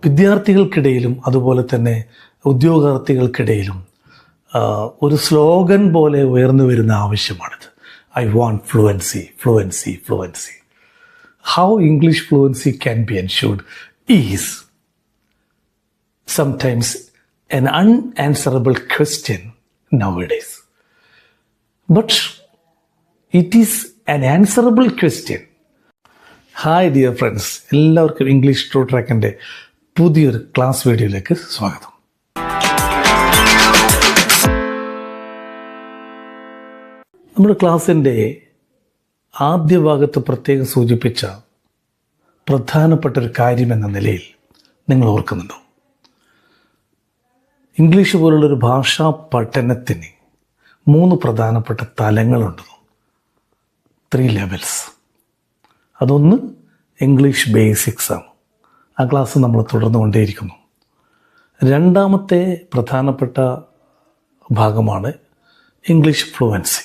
വിദ്യാർത്ഥികൾക്കിടയിലും അതുപോലെ തന്നെ ഉദ്യോഗാർത്ഥികൾക്കിടയിലും ഒരു സ്ലോഗൻ പോലെ ഉയർന്നു വരുന്ന ആവശ്യമാണിത്. I want fluency, fluency, fluency. How English fluency can be ensured is sometimes an unanswerable question nowadays. But it is an answerable question. Hi dear friends, എല്ലാവർക്കും ഇംഗ്ലീഷ് ട്രൂ ട്രാക്കിൻ്റെ പുതിയൊരു ക്ലാസ് വീഡിയോയിലേക്ക് സ്വാഗതം. നമ്മുടെ ക്ലാസ്സിൻ്റെ ആദ്യ ഭാഗത്ത് പ്രത്യേകം സൂചിപ്പിച്ച പ്രധാനപ്പെട്ട ഒരു കാര്യമെന്ന നിലയിൽ നിങ്ങൾ ഓർക്കുന്നുണ്ടോ? ഇംഗ്ലീഷ് പോലുള്ളൊരു ഭാഷാ പഠനത്തിന് 3 പ്രധാനപ്പെട്ട തലങ്ങളുണ്ട്, 3 ലെവൽസ്. അതൊന്ന് ഇംഗ്ലീഷ് ബേസിക്സ് ആണ്. ആ ക്ലാസ് നമ്മൾ തുടർന്നു കൊണ്ടേയിരിക്കുന്നു. രണ്ടാമത്തെ പ്രധാനപ്പെട്ട ഭാഗമാണ് ഇംഗ്ലീഷ് ഫ്ലുവൻസി.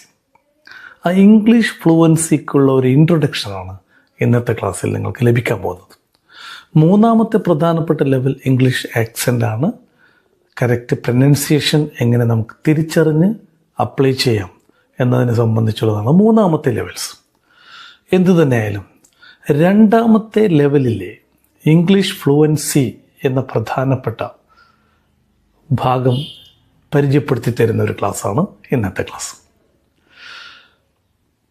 ആ ഇംഗ്ലീഷ് ഫ്ലുവൻസിക്കുള്ള ഒരു ഇൻട്രൊഡക്ഷനാണ് ഇന്നത്തെ ക്ലാസ്സിൽ നിങ്ങൾക്ക് ലഭിക്കാൻ പോകുന്നത്. മൂന്നാമത്തെ പ്രധാനപ്പെട്ട ലെവൽ ഇംഗ്ലീഷ് ആക്സെൻ്റ് ആണ്. കറക്റ്റ് പ്രൊനൗൺസിയേഷൻ എങ്ങനെ നമുക്ക് തിരിച്ചറിഞ്ഞ് അപ്ലൈ ചെയ്യാം എന്നതിനെ സംബന്ധിച്ചുള്ളതാണ് മൂന്നാമത്തെ ലെവൽസ്. എന്തു തന്നെയായാലും രണ്ടാമത്തെ ലെവലിലെ ഇംഗ്ലീഷ് ഫ്ലുവൻസി എന്ന പ്രധാനപ്പെട്ട ഭാഗം പരിചയപ്പെടുത്തി തരുന്ന ഒരു ക്ലാസ്സാണ് ഇന്നത്തെ ക്ലാസ്.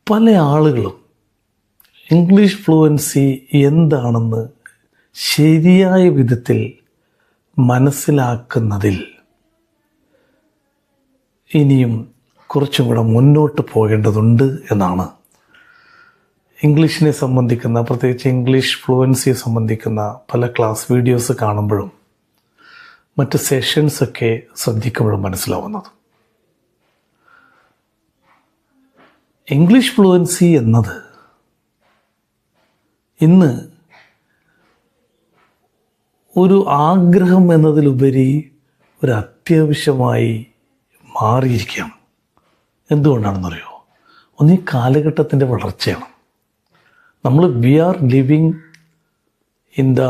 പല ആളുകളും ഇംഗ്ലീഷ് ഫ്ലുവൻസി എന്താണെന്ന് ശരിയായ വിധത്തിൽ മനസ്സിലാക്കുന്നതിൽ ഇനിയും കുറച്ചും കൂടെ മുന്നോട്ട് പോകേണ്ടതുണ്ട് എന്നാണ് ഇംഗ്ലീഷിനെ സംബന്ധിക്കുന്ന, പ്രത്യേകിച്ച് ഇംഗ്ലീഷ് ഫ്ലുവൻസിയെ സംബന്ധിക്കുന്ന പല ക്ലാസ് വീഡിയോസ് കാണുമ്പോഴും മറ്റ് സെഷൻസൊക്കെ ശ്രദ്ധിക്കുമ്പോഴും മനസ്സിലാവുന്നത്. ഇംഗ്ലീഷ് ഫ്ലുവൻസി എന്നത് ഇന്ന് ഒരു ആഗ്രഹം എന്നതിലുപരി ഒരു അത്യാവശ്യമായി മാറിയിരിക്കുകയാണ്. എന്തുകൊണ്ടാണെന്നറിയോ? ഒന്ന്, ഈ കാലഘട്ടത്തിൻ്റെ വളർച്ചയാണ്. We are living in the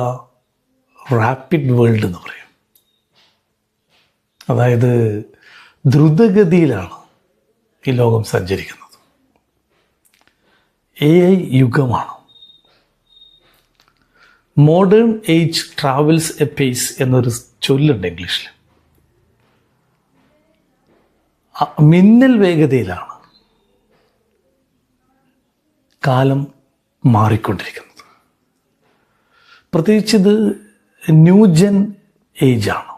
rapid world എന്ന് പറയും. അതായത് ദ്രുതഗതിയിലാണ് ഈ ലോകം സഞ്ചരിക്കുന്നത്. AI യുഗമാണ്. Modern age travels apace എന്നൊരു ചൊല്ലുണ്ട് ഇംഗ്ലീഷിൽ. മിന്നൽ വേഗതയിലാണ് കാലം മാറിക്കൊണ്ടിരിക്കുന്നത്. പ്രത്യേകിച്ച് ഇത് ന്യൂജൻ ഏജാണ്,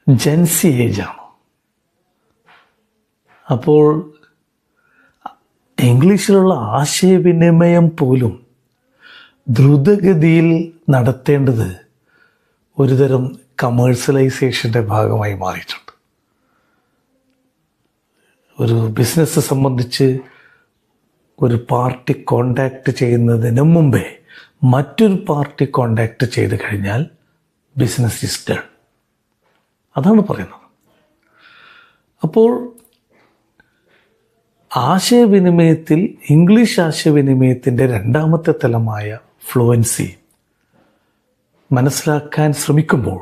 ജെൻസി ഏജാണ്. അപ്പോൾ ഇംഗ്ലീഷിലുള്ള ആശയവിനിമയം പോലും ദ്രുതഗതിയിൽ നടത്തേണ്ടത് ഒരുതരം കമേഴ്സ്യലൈസേഷൻ്റെ ഭാഗമായി മാറിയിട്ടുണ്ട്. ഒരു ബിസിനസ് സംബന്ധിച്ച് ഒരു പാർട്ടി കോണ്ടാക്റ്റ് ചെയ്യുന്നതിന് മുമ്പേ മറ്റൊരു പാർട്ടി കോണ്ടാക്റ്റ് ചെയ്ത് കഴിഞ്ഞാൽ ബിസിനസ് ഈസ് ഡൺ. അതാണ് പറയുന്നത്. അപ്പോൾ ആശയവിനിമയത്തിൽ, ഇംഗ്ലീഷ് ആശയവിനിമയത്തിൻ്റെ രണ്ടാമത്തെ തലമായ ഫ്ലുവൻസി മനസ്സിലാക്കാൻ ശ്രമിക്കുമ്പോൾ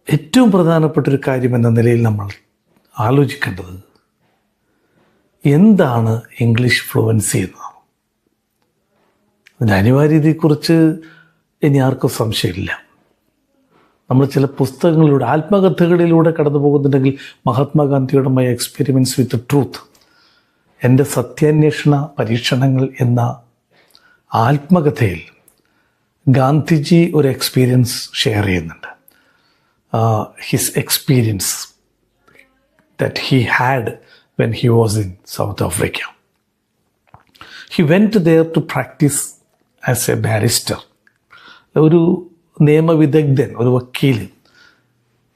ഏറ്റവും പ്രധാനപ്പെട്ടൊരു കാര്യം എന്ന നിലയിൽ നമ്മൾ ആലോചിക്കേണ്ടത് എന്താണ് ഇംഗ്ലീഷ് ഫ്ലുവൻസി എന്നതാണ്. അതിൻ്റെ അനിവാര്യതയെക്കുറിച്ച് ഇനി ആർക്കും സംശയമില്ല. നമ്മൾ ചില പുസ്തകങ്ങളിലൂടെ, ആത്മകഥകളിലൂടെ കടന്നു പോകുന്നുണ്ടെങ്കിൽ മഹാത്മാഗാന്ധിയുടെ മൈ എക്സ്പെരിമെൻറ്റ്സ് വിത്ത് ട്രൂത്ത്, എൻ്റെ സത്യാന്വേഷണ പരീക്ഷണങ്ങൾ എന്ന ആത്മകഥയിൽ ഗാന്ധിജി ഒരു എക്സ്പീരിയൻസ് ഷെയർ ചെയ്യുന്നുണ്ട്. His experience that he had when he was in South Africa. He went there to practice as a barrister. ഒരു നിയമവിദഗ്ധൻ, ഒരു വക്കീൽ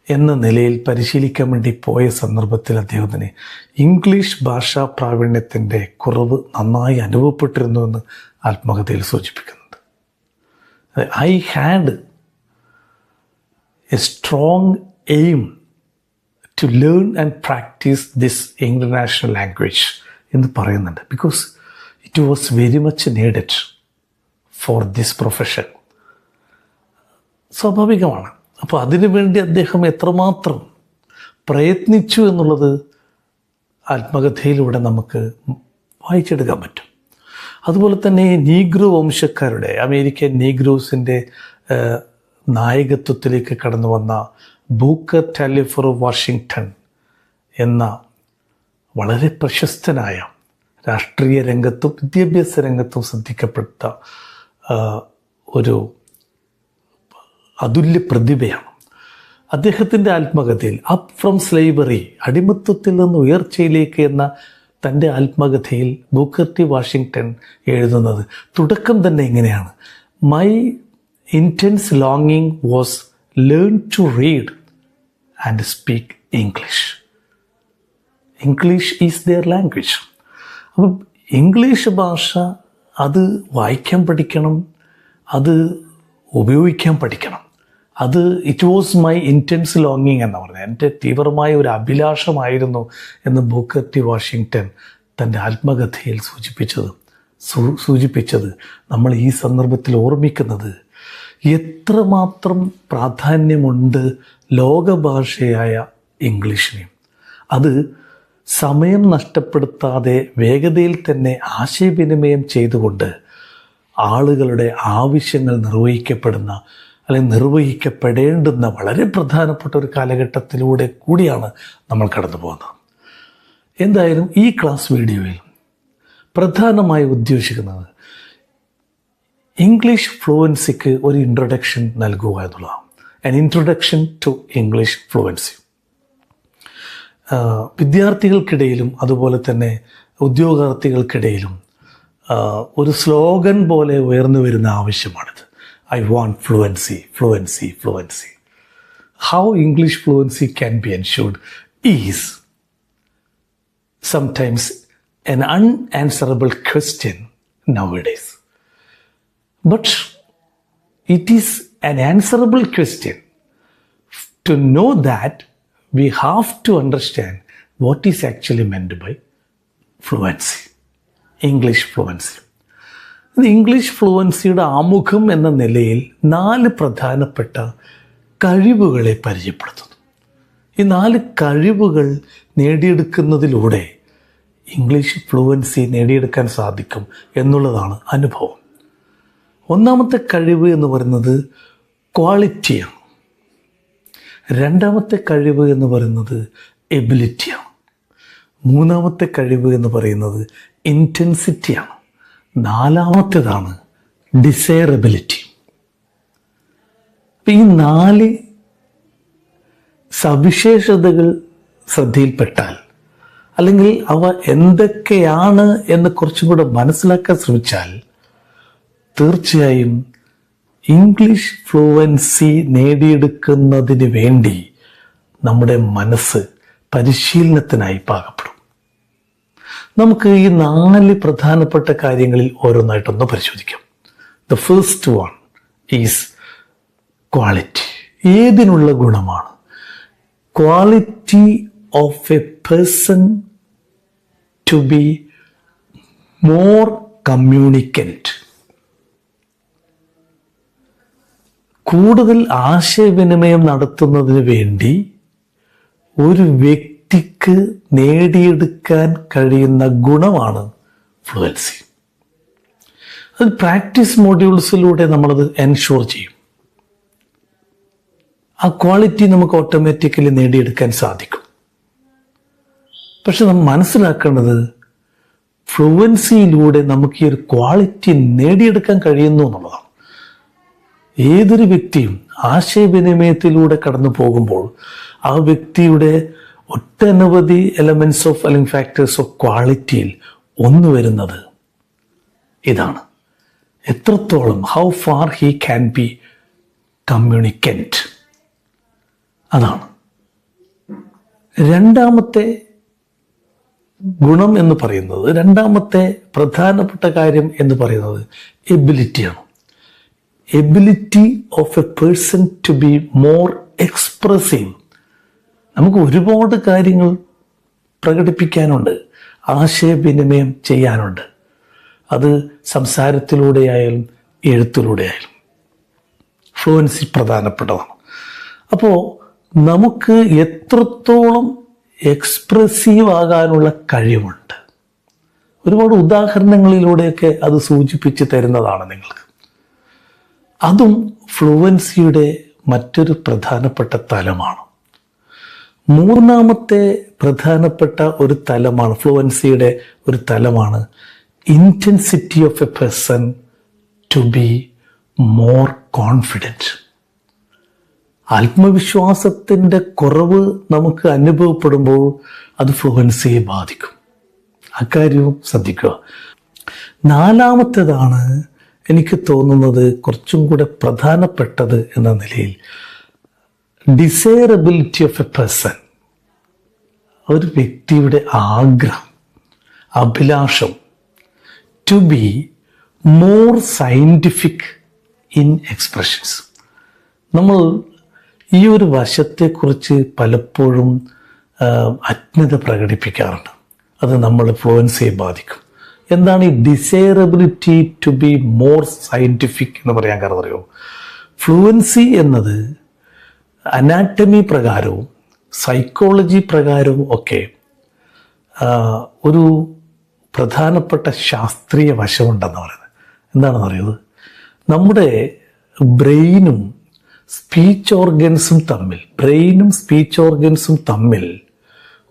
എന്ന നിലയിൽ പരിശീലിക്കാൻ വേണ്ടി പോയ സന്ദർഭത്തിൽ അദ്ദേഹത്തിന് ഇംഗ്ലീഷ് ഭാഷാ പ്രാവീണ്യത്തിൻ്റെ കുറവ് നന്നായി അനുഭവപ്പെട്ടിരുന്നുവെന്ന് ആത്മകഥയിൽ സൂചിപ്പിക്കുന്നുണ്ട്. I had a strong aim to learn and practice this international language എന്ന് പറയുന്നുണ്ട്. Because it was very much needed for this profession. സ്വാഭാവികമാണ്. അപ്പോൾ അതിനുവേണ്ടി അദ്ദേഹം എത്രമാത്രം പ്രയത്നിച്ചു എന്നുള്ളത് ആത്മകഥയിലൂടെ നമുക്ക് വായിച്ചെടുക്കാൻ പറ്റും. അതുപോലെ തന്നെ നീഗ്രോ വംശക്കാരുടെ, അമേരിക്കൻ നീഗ്രോസിൻ്റെ നായകത്വത്തിലേക്ക് കടന്നു വന്ന ബൂക്കർ ടാലിഫർ വാഷിങ്ടൺ എന്ന വളരെ പ്രശസ്തനായ രാഷ്ട്രീയ രംഗത്തും വിദ്യാഭ്യാസ രംഗത്തും ശ്രദ്ധിക്കപ്പെട്ട ഒരു അതുല്യ പ്രതിഭയാണ്. അദ്ദേഹത്തിൻ്റെ ആത്മകഥയിൽ അപ്പ് ഫ്രം സ്ലേവറി, അടിമത്വത്തിൽ നിന്ന് ഉയർച്ചയിലേക്ക് എന്ന തൻ്റെ ആത്മകഥയിൽ ബൂക്കർ ടി വാഷിങ്ടൺ എഴുതുന്നത് തുടക്കം തന്നെ ഇങ്ങനെയാണ്: മൈ ഇൻറ്റൻസ് ലോങ്ങിങ് was learn to read and speak English. English is their language. അപ്പം ഇംഗ്ലീഷ് ഭാഷ അത് വായിക്കാൻ പഠിക്കണം, അത് ഉപയോഗിക്കാൻ പഠിക്കണം. അത് ഇറ്റ് വാസ് മൈ ഇൻറ്റൻസ് ലോങ്ങിങ് എന്ന് പറഞ്ഞത് എൻ്റെ തീവ്രമായ ഒരു അഭിലാഷമായിരുന്നു എന്ന് ബൂക്കർ ടി വാഷിങ്ടൺ തൻ്റെ ആത്മകഥയിൽ സൂചിപ്പിച്ചത് നമ്മൾ ഈ സന്ദർഭത്തിൽ ഓർമ്മിക്കുന്നത് എത്രമാത്രം പ്രാധാന്യമുണ്ട് ലോകഭാഷയായ ഇംഗ്ലീഷിന്. അത് സമയം നഷ്ടപ്പെടുത്താതെ വേഗതയിൽ തന്നെ ആശയവിനിമയം ചെയ്തുകൊണ്ട് ആളുകളുടെ ആവശ്യങ്ങൾ നിർവഹിക്കപ്പെടേണ്ടുന്ന വളരെ പ്രധാനപ്പെട്ട ഒരു കാലഘട്ടത്തിലൂടെ കൂടിയാണ് നമ്മൾ കടന്നു പോകുന്നത്. എന്തായാലും ഈ ക്ലാസ് വീഡിയോയിൽ പ്രധാനമായി ഉദ്ദേശിക്കുന്നത് ഇംഗ്ലീഷ് ഫ്ലുവൻസിക്ക് ഒരു ഇൻട്രൊഡക്ഷൻ നൽകുക എന്നുള്ളതാണ്. An introduction to English fluency. വിദ്യാർത്ഥികൾക്കിടയിലും അതുപോലെ തന്നെ ഉദ്യോഗാർത്ഥികൾക്കിടയിലും ഒരു സ്ലോഗൻ പോലെ ഉയർന്നു വരുന്ന ആവശ്യമാണിത്. I want fluency, fluency, fluency. How English fluency can be ensured is sometimes an unanswerable question nowadays. But it is an answerable question. To know that, we have to understand what is actually meant by fluency, English fluency. English ഫ്ലുവൻസിയുടെ ആമുഖം എന്ന നിലയിൽ 4 പ്രധാനപ്പെട്ട കഴിവുകളെ പരിചയപ്പെടുത്തുന്നു. ഈ 4 കഴിവുകൾ നേടിയെടുക്കുന്നതിലൂടെ English fluency നേടിയെടുക്കാൻ സാധിക്കും എന്നുള്ളതാണ് അനുഭവം. ഒന്നാമത്തെ കഴിവ് എന്ന് പറയുന്നത് ക്വാളിറ്റിയാണ്. രണ്ടാമത്തെ കഴിവ് എന്ന് പറയുന്നത് എബിലിറ്റിയാണ്. മൂന്നാമത്തെ കഴിവ് എന്ന് പറയുന്നത് ഇൻറ്റൻസിറ്റിയാണ്. നാലാമത്തേതാണ് ഡിസൈറബിലിറ്റി. ഈ 4 സവിശേഷതകൾ ശ്രദ്ധയിൽപ്പെട്ടാൽ, അല്ലെങ്കിൽ അവ എന്തൊക്കെയാണ് എന്ന് കുറച്ചും കൂടെ മനസ്സിലാക്കാൻ ശ്രമിച്ചാൽ, തീർച്ചയായും ഇംഗ്ലീഷ് ഫ്ലുവൻസി നേടിയെടുക്കുന്നതിന് വേണ്ടി നമ്മുടെ മനസ്സ് പരിശീലനത്തിനായി പാകപ്പെടും. നമുക്ക് ഈ 4 പ്രധാനപ്പെട്ട കാര്യങ്ങളിൽ ഓരോന്നായിട്ടൊന്ന് പരിശോധിക്കാം. The first one is quality. ഏതിനുള്ള ഗുണമാണ്? Quality of a person to be more communicant. കൂടുതൽ ആശയവിനിമയം നടത്തുന്നതിന് വേണ്ടി ഒരു വ്യക്തിക്ക് നേടിയെടുക്കാൻ കഴിയുന്ന ഗുണമാണ് ഫ്ലുവൻസി. അത് പ്രാക്ടീസ് മോഡ്യൂൾസിലൂടെ നമ്മളത് എൻഷുർ ചെയ്യും. ആ ക്വാളിറ്റി നമുക്ക് ഓട്ടോമാറ്റിക്കലി നേടിയെടുക്കാൻ സാധിക്കും. പക്ഷെ നമ്മൾ മനസ്സിലാക്കേണ്ടത് ഫ്ലുവൻസിയിലൂടെ നമുക്ക് ഈ ഒരു ക്വാളിറ്റി നേടിയെടുക്കാൻ കഴിയുന്നു എന്നുള്ളതാണ്. ഏതൊരു വ്യക്തിയും ആശയവിനിമയത്തിലൂടെ കടന്നു പോകുമ്പോൾ ആ വ്യക്തിയുടെ ഒട്ടനവധി എലമെന്റ്സ് ഓഫ് അല്ലെങ്കിൽ ഫാക്ടേഴ്സ് ഓഫ് ക്വാളിറ്റിയിൽ ഒന്ന് വരുന്നത് ഇതാണ്: എത്രത്തോളം, how far he can be communicant. അതാണ് രണ്ടാമത്തെ ഗുണം എന്ന് പറയുന്നത്. രണ്ടാമത്തെ പ്രധാനപ്പെട്ട കാര്യം എന്ന് പറയുന്നത് എബിലിറ്റിയാണ്. Ability of a person to be more expressive. നമുക്ക് ഒരുപാട് കാര്യങ്ങൾ പ്രകടിപ്പിക്കാനുണ്ട്, ആശയവിനിമയം ചെയ്യാനുണ്ട്. അത് സംസാരത്തിലൂടെ ആയാലും എഴുത്തിലൂടെ ആയാലും ഫ്ലുവൻസി പ്രധാനപ്പെട്ടതാണ്. അപ്പോൾ നമുക്ക് എത്രത്തോളം എക്സ്പ്രസീവ് ആകാനുള്ള കഴിവുണ്ട്, ഒരുപാട് ഉദാഹരണങ്ങളിലൂടെയൊക്കെ അത് സൂചിപ്പിച്ച് തരുന്നതാണ് നിങ്ങൾക്ക്. അതും ഫ്ലുവൻസിയുടെ മറ്റൊരു പ്രധാനപ്പെട്ട തലമാണ്. മൂന്നാമത്തെ പ്രധാനപ്പെട്ട ഒരു തലമാണ്, ഫ്ലുവൻസിയുടെ ഒരു തലമാണ് intensity of a person to be more confident. ആത്മവിശ്വാസത്തിൻ്റെ കുറവ് നമുക്ക് അനുഭവപ്പെടുമ്പോൾ അത് ഫ്ലുവൻസിയെ ബാധിക്കും. അക്കാര്യവും ശ്രദ്ധിക്കുക. നാലാമത്തേതാണ് എനിക്ക് തോന്നുന്നത് കുറച്ചും കൂടെ പ്രധാനപ്പെട്ടത് എന്ന നിലയിൽ ഡിസൈറബിലിറ്റി ഓഫ് എ പേഴ്സൺ. ഒരു വ്യക്തിയുടെ ആഗ്രഹം, അഭിലാഷം to be more scientific in expressions. നമ്മൾ ഈ ഒരു വശത്തെക്കുറിച്ച് പലപ്പോഴും അജ്ഞത പ്രകടിപ്പിക്കാറുണ്ട്. അത് നമ്മൾ ഫ്ലുവൻസിയെ ബാധിക്കും. എന്താണ് ഈ desirability to be more scientific എന്ന് പറയാൻ കാരണം അറിയോ? ഫ്ലുവൻസി എന്നത് അനാറ്റമി പ്രകാരവും സൈക്കോളജി പ്രകാരവും ഒക്കെ ഒരു പ്രധാനപ്പെട്ട ശാസ്ത്രീയ വശമുണ്ടെന്ന് പറയുന്നത്. എന്താണെന്ന് അറിയുന്നത്? നമ്മുടെ ബ്രെയിനും സ്പീച്ച് ഓർഗൻസും തമ്മിൽ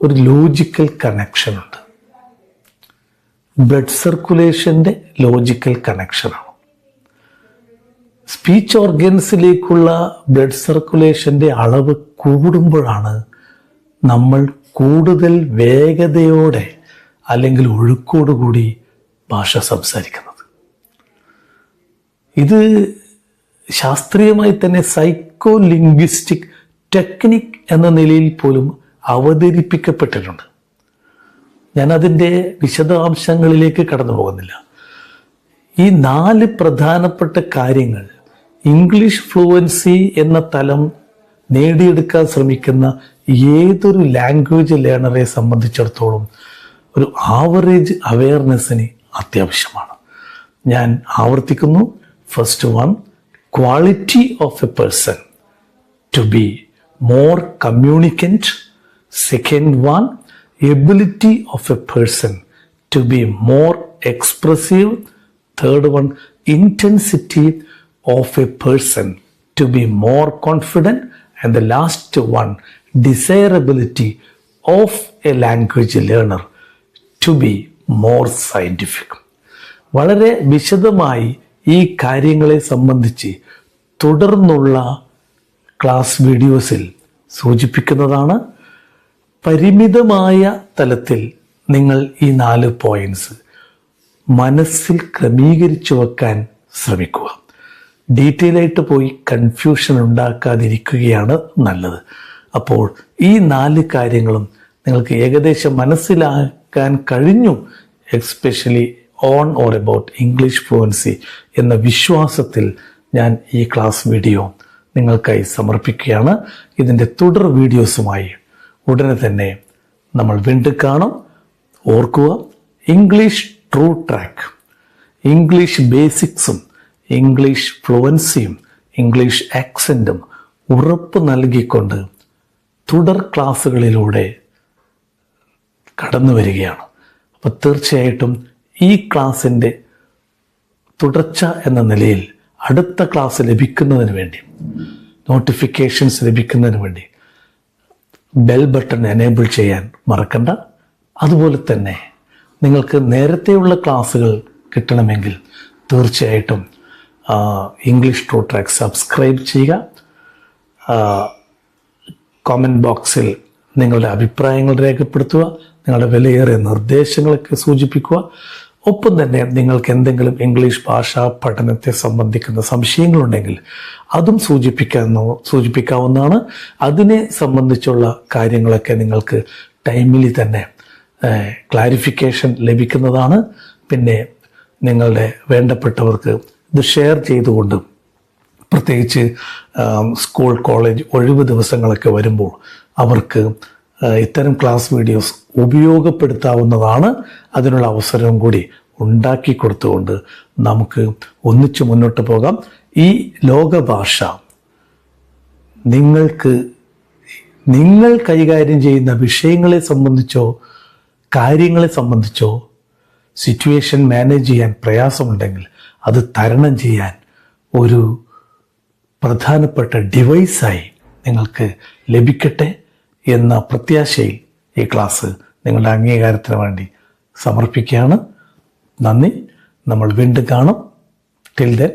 ഒരു ലോജിക്കൽ കണക്ഷനുണ്ട്. ബ്ലഡ് സർക്കുലേഷൻ്റെ ലോജിക്കൽ കണക്ഷനാണ്. സ്പീച്ച് ഓർഗൻസിലേക്കുള്ള ബ്ലഡ് സർക്കുലേഷൻ്റെ അളവ് കൂടുമ്പോഴാണ് നമ്മൾ കൂടുതൽ വേഗതയോടെ അല്ലെങ്കിൽ ഒഴുക്കോടുകൂടി ഭാഷ സംസാരിക്കുന്നത്. ഇത് ശാസ്ത്രീയമായി തന്നെ സൈക്കോ ലിംഗ്വിസ്റ്റിക് ടെക്നിക് എന്ന നിലയിൽ പോലും അവതരിപ്പിക്കപ്പെട്ടിട്ടുണ്ട്. ഞാനതിൻ്റെ വിശദാംശങ്ങളിലേക്ക് കടന്നു പോകുന്നില്ല. ഈ 4 പ്രധാനപ്പെട്ട കാര്യങ്ങൾ ഇംഗ്ലീഷ് ഫ്ലുവൻസി എന്ന തലം നേടിയെടുക്കാൻ ശ്രമിക്കുന്ന ഏതൊരു ലാംഗ്വേജ് ലേണറെ സംബന്ധിച്ചിടത്തോളം ഒരു ആവറേജ് അവെയർനെസ്സിന് അത്യാവശ്യമാണ്. ഞാൻ ആവർത്തിക്കുന്നു. First one, quality of a person to be more communicant. Second one, ability of a person to be more expressive. Third one, intensity of a person to be more confident. And the last one, desirability of a language learner to be more scientific. വളരെ വിശദമായി ഈ കാര്യങ്ങളെ സംബന്ധിച്ച് തുടർന്നുള്ള class വീഡിയോസിൽ സൂചിപ്പിക്കുന്നതാണ്. പരിമിതമായ തലത്തിൽ നിങ്ങൾ ഈ 4 പോയിന്റ്സ് മനസ്സിൽ ക്രമീകരിച്ചു വെക്കാൻ ശ്രമിക്കുക. ഡീറ്റെയിൽ ആയിട്ട് പോയി കൺഫ്യൂഷൻ ഉണ്ടാക്കാതിരിക്കുകയാണ് നല്ലത്. അപ്പോൾ ഈ 4 കാര്യങ്ങളും നിങ്ങൾക്ക് ഏകദേശം മനസ്സിലാക്കാൻ കഴിഞ്ഞു, especially on or about English fluency എന്ന വിശ്വാസത്തിൽ ഞാൻ ഈ ക്ലാസ് വീഡിയോ നിങ്ങൾക്കായി സമർപ്പിക്കുകയാണ്. ഇതിൻ്റെ തുടർ വീഡിയോസുമായി ഉടനെ തന്നെ നമ്മൾ വീണ്ടും കാണും. ഓർക്കുക, ഇംഗ്ലീഷ് ട്രൂ ട്രാക്ക്, ഇംഗ്ലീഷ് ബേസിക്സും ഇംഗ്ലീഷ് ഫ്ലുവൻസിയും ഇംഗ്ലീഷ് ആക്സൻറ്റും ഉറപ്പ് നൽകിക്കൊണ്ട് തുടർ ക്ലാസ്സുകളിലൂടെ കടന്നു വരികയാണ്. അപ്പോൾ തീർച്ചയായിട്ടും ഈ ക്ലാസ്സിൻ്റെ തുടർച്ച എന്ന നിലയിൽ അടുത്ത ക്ലാസ് ലഭിക്കുന്നതിന് വേണ്ടി, നോട്ടിഫിക്കേഷൻസ് ലഭിക്കുന്നതിന് വേണ്ടി ബെൽ ബട്ടൺ എനേബിൾ ചെയ്യാൻ മറക്കണ്ട. അതുപോലെ തന്നെ നിങ്ങൾക്ക് നേരത്തെയുള്ള ക്ലാസ്സുകൾ കിട്ടണമെങ്കിൽ തീർച്ചയായിട്ടും ഇംഗ്ലീഷ് ട്രൂ ട്രാക്ക് സബ്സ്ക്രൈബ് ചെയ്യുക. കോമൻറ്റ് ബോക്സിൽ നിങ്ങളുടെ അഭിപ്രായങ്ങൾ രേഖപ്പെടുത്തുക, നിങ്ങളുടെ വിലയേറിയ നിർദ്ദേശങ്ങളൊക്കെ സൂചിപ്പിക്കുക. ഒപ്പം തന്നെ നിങ്ങൾക്ക് എന്തെങ്കിലും ഇംഗ്ലീഷ് ഭാഷാ പഠനത്തെ സംബന്ധിക്കുന്ന സംശയങ്ങളുണ്ടെങ്കിൽ അതും സൂചിപ്പിക്കാവുന്നതാണ്. അതിനെ സംബന്ധിച്ചുള്ള കാര്യങ്ങളൊക്കെ നിങ്ങൾക്ക് ടൈമിലി തന്നെ ക്ലാരിഫിക്കേഷൻ ലഭിക്കുന്നതാണ്. പിന്നെ നിങ്ങളുടെ വേണ്ടപ്പെട്ടവർക്ക് ഇത് ഷെയർ ചെയ്തുകൊണ്ട്, പ്രത്യേകിച്ച് സ്കൂൾ കോളേജ് ഒഴിവ് ദിവസങ്ങളൊക്കെ വരുമ്പോൾ അവർക്ക് ഇത്തരം ക്ലാസ് വീഡിയോസ് ഉപയോഗപ്പെടുത്താവുന്നതാണ്. അതിനുള്ള അവസരവും കൂടി ഉണ്ടാക്കി കൊടുത്തുകൊണ്ട് നമുക്ക് ഒന്നിച്ചു മുന്നോട്ട് പോകാം. ഈ ലോകഭാഷ നിങ്ങൾ കൈകാര്യം ചെയ്യുന്ന വിഷയങ്ങളെ സംബന്ധിച്ചോ കാര്യങ്ങളെ സംബന്ധിച്ചോ സിറ്റുവേഷൻ മാനേജ് ചെയ്യാൻ പ്രയാസമുണ്ടെങ്കിൽ അത് തരണം ചെയ്യാൻ ഒരു പ്രധാനപ്പെട്ട ഡിവൈസായി നിങ്ങൾക്ക് ലഭിക്കട്ടെ എന്ന പ്രത്യാശയിൽ ഈ ക്ലാസ് നിങ്ങളുടെ അംഗീകാരത്തിന് വേണ്ടി സമർപ്പിക്കുകയാണ്. നന്ദി. നമ്മൾ വീണ്ടും കാണും. Till then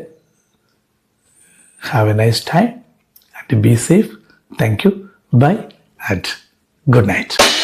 have a nice time and be safe. Thank you. Bye and good night.